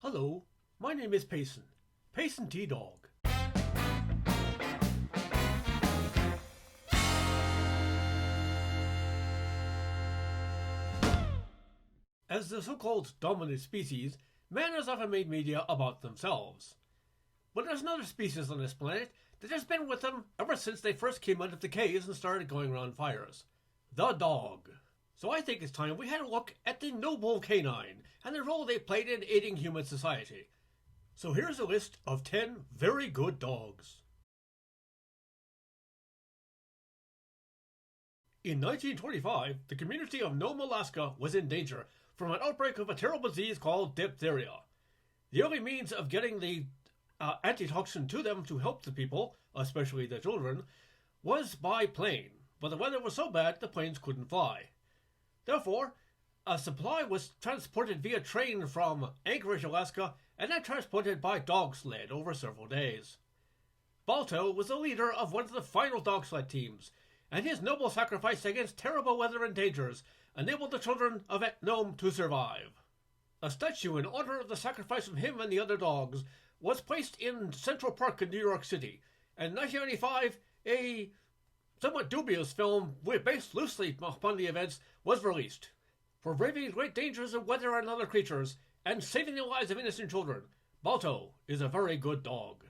Hello, my name is Payson. Payson T-Dog. As the so-called dominant species, man has often made media about themselves. But there's another species on this planet that has been with them ever since they first came out of the caves and started going around fires. The dog. So I think it's time we had a look at the noble canine and the role they played in aiding human society. So here's a list of 10 very good dogs. In 1925, the community of Nome, Alaska was in danger from an outbreak of a terrible disease called diphtheria. The only means of getting the antitoxin to them to help the people, especially the children, was by plane, but the weather was so bad the planes couldn't fly. Therefore, a supply was transported via train from Anchorage, Alaska, and then transported by dog sled over several days. Balto was the leader of one of the final dog sled teams, and his noble sacrifice against terrible weather and dangers enabled the children of Nome to survive. A statue in honor of the sacrifice of him and the other dogs was placed in Central Park in New York City, and in 1995, a somewhat dubious film based loosely upon the events was released. For braving great dangers of weather and other creatures, and saving the lives of innocent children, Balto is a very good dog.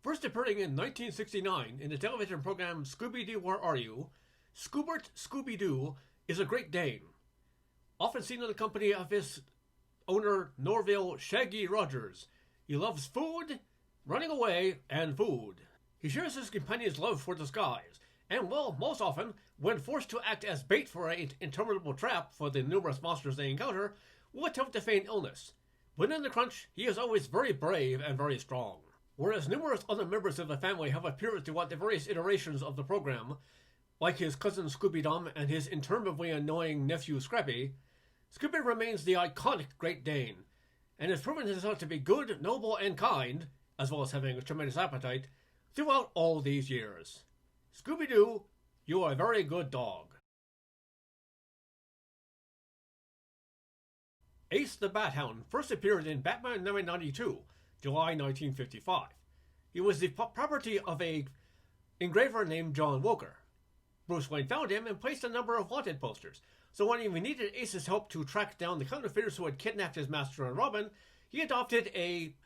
First appearing in 1969 in the television program ScoobyDoo, Where Are You?, ScoobyDoo is a Great Dane, often seen in the company of his owner Norville Shaggy Rogers. He loves food, running away, and food. He shares his companion's love for disguise, and well, most often, when forced to act as bait for an interminable trap for the numerous monsters they encounter, will attempt to feign illness. When in the crunch, he is always very brave and very strong. Whereas numerous other members of the family have appeared throughout the various iterations of the program, like his cousin Scooby-Dum and his interminably annoying nephew Scrappy, Scooby remains the iconic Great Dane, and has proven himself to be good, noble, and kind, as well as having a tremendous appetite, throughout all these years. Scooby-Doo, you are a very good dog. Ace the Bat Hound first appeared in Batman #92, July 1955. He was the property of an engraver named John Walker. Bruce Wayne found him and placed a number of wanted posters, so when he needed Ace's help to track down the counterfeiters who had kidnapped his master and Robin, he adopted a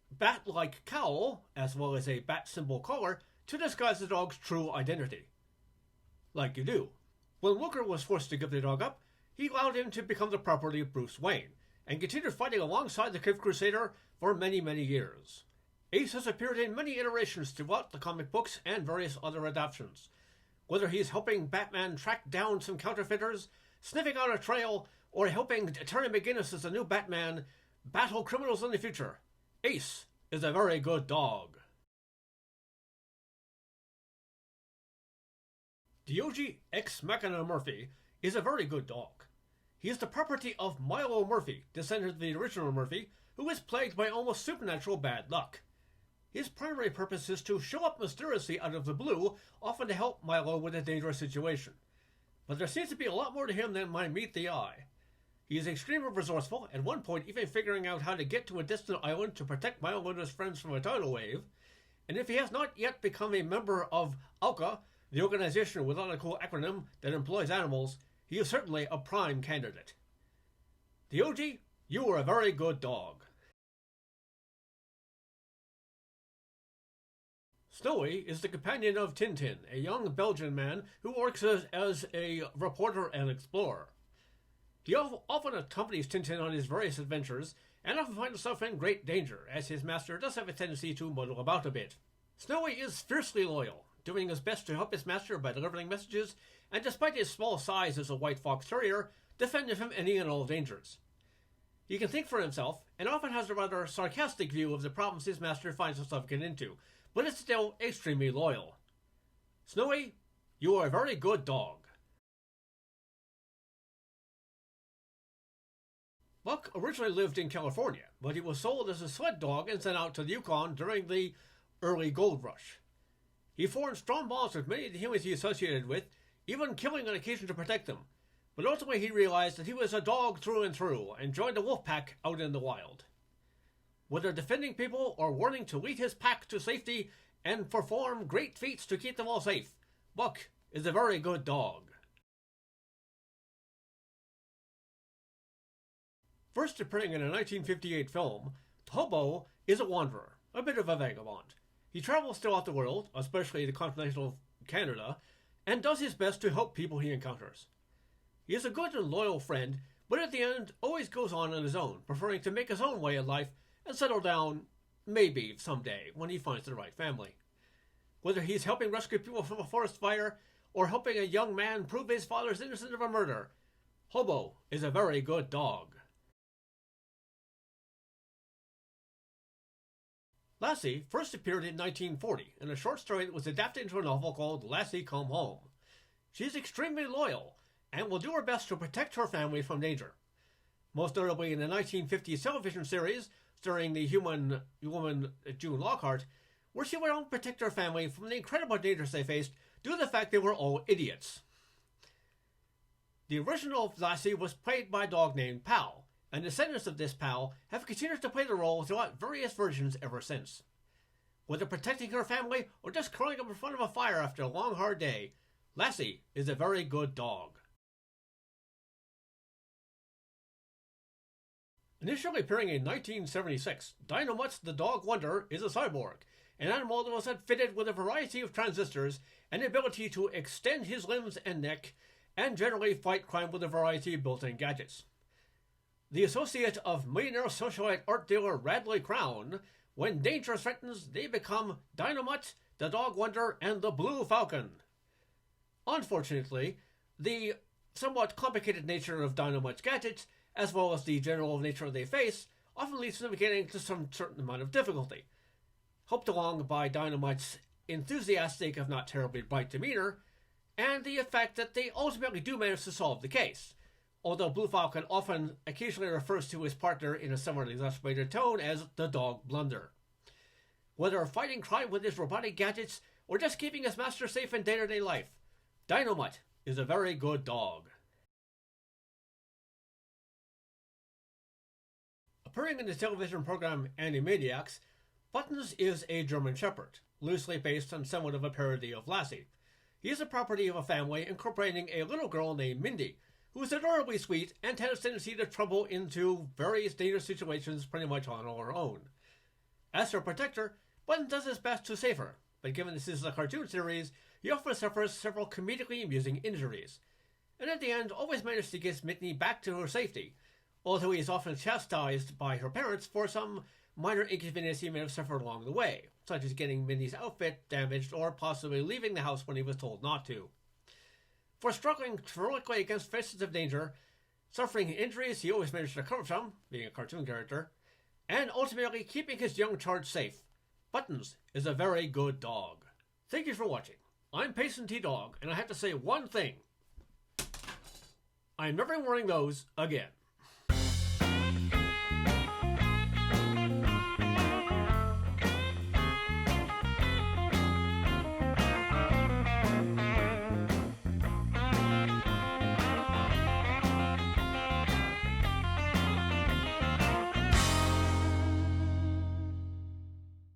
bat-like cowl, as well as a bat symbol collar, to disguise the dog's true identity. Like you do. When Walker was forced to give the dog up, he allowed him to become the property of Bruce Wayne, and continued fighting alongside the Cave Crusader for many, many years. Ace has appeared in many iterations throughout the comic books and various other adaptations. Whether he's helping Batman track down some counterfeiters, sniffing out a trail, or helping Terry McGinnis as a new Batman battle criminals in the future, Ace is a very good dog. Diogenes Ex Machina Murphy is a very good dog. He is the property of Milo Murphy, descendant of the original Murphy, who is plagued by almost supernatural bad luck. His primary purpose is to show up mysteriously out of the blue, often to help Milo with a dangerous situation. But there seems to be a lot more to him than might meet the eye. He is extremely resourceful, at one point even figuring out how to get to a distant island to protect Milo and his friends from a tidal wave, and if he has not yet become a member of ALCA, the organization without a cool acronym that employs animals, he is certainly a prime candidate. Diogenes, you are a very good dog. Snowy is the companion of Tintin, a young Belgian man who works as a reporter and explorer. He often accompanies Tintin on his various adventures, and often finds himself in great danger, as his master does have a tendency to muddle about a bit. Snowy is fiercely loyal, doing his best to help his master by delivering messages, and despite his small size as a white fox terrier, defend him from any and all dangers. He can think for himself, and often has a rather sarcastic view of the problems his master finds himself getting into, but is still extremely loyal. Snowy, you are a very good dog. Buck originally lived in California, but he was sold as a sled dog and sent out to the Yukon during the early gold rush. He formed strong bonds with many of the humans he associated with, even killing on occasion to protect them, but ultimately he realized that he was a dog through and through and joined a wolf pack out in the wild. Whether defending people or wanting to lead his pack to safety and perform great feats to keep them all safe, Buck is a very good dog. First appearing in a 1958 film, Tobo is a wanderer, a bit of a vagabond. He travels throughout the world, especially the continental Canada, and does his best to help people he encounters. He is a good and loyal friend, but at the end always goes on his own, preferring to make his own way in life and settle down, maybe someday, when he finds the right family. Whether he's helping rescue people from a forest fire or helping a young man prove his father's innocent of a murder, Hobo is a very good dog. Lassie first appeared in 1940 in a short story that was adapted into a novel called Lassie Come Home. She is extremely loyal and will do her best to protect her family from danger. Most notably in the 1950s television series starring the human woman June Lockhart, where she went on to protect her family from the incredible dangers they faced due to the fact they were all idiots. The original Lassie was played by a dog named Pal, and descendants of this Pal have continued to play the role throughout various versions ever since. Whether protecting her family or just curling up in front of a fire after a long hard day, Lassie is a very good dog. Initially appearing in 1976, Dynamite the Dog Wonder is a cyborg, an animal that was fitted with a variety of transistors and the ability to extend his limbs and neck, and generally fight crime with a variety of built-in gadgets. The associate of millionaire socialite art dealer Radley Crown, when danger threatens, they become Dynamite, the Dog Wonder, and the Blue Falcon. Unfortunately, the somewhat complicated nature of Dynamite's gadgets, as well as the general nature they face, often leads to them getting to some certain amount of difficulty, helped along by Dynamite's enthusiastic, if not terribly bright demeanor, and the fact that they ultimately do manage to solve the case, although Blue Falcon often occasionally refers to his partner in a somewhat exasperated tone as the Dog Blunder. Whether fighting crime with his robotic gadgets or just keeping his master safe in day-to-day life, Dynamite is a very good dog. Appearing in the television program Animaniacs, Buttons is a German Shepherd, loosely based on somewhat of a parody of Lassie. He is a property of a family incorporating a little girl named Mindy, who is adorably sweet and has a tendency to trouble into various dangerous situations pretty much on her own. As her protector, Buttons does his best to save her, but given this is a cartoon series, he often suffers several comedically amusing injuries, and at the end always manages to get Mindy back to her safety, although he is often chastised by her parents for some minor inconvenience he may have suffered along the way, such as getting Mindy's outfit damaged or possibly leaving the house when he was told not to. For struggling heroically against faces of danger, suffering injuries he always managed to recover from, being a cartoon character, and ultimately keeping his young charge safe, Buttons is a very good dog. Thank you for watching. I'm Payson T. Dog, and I have to say one thing. I'm never wearing those again.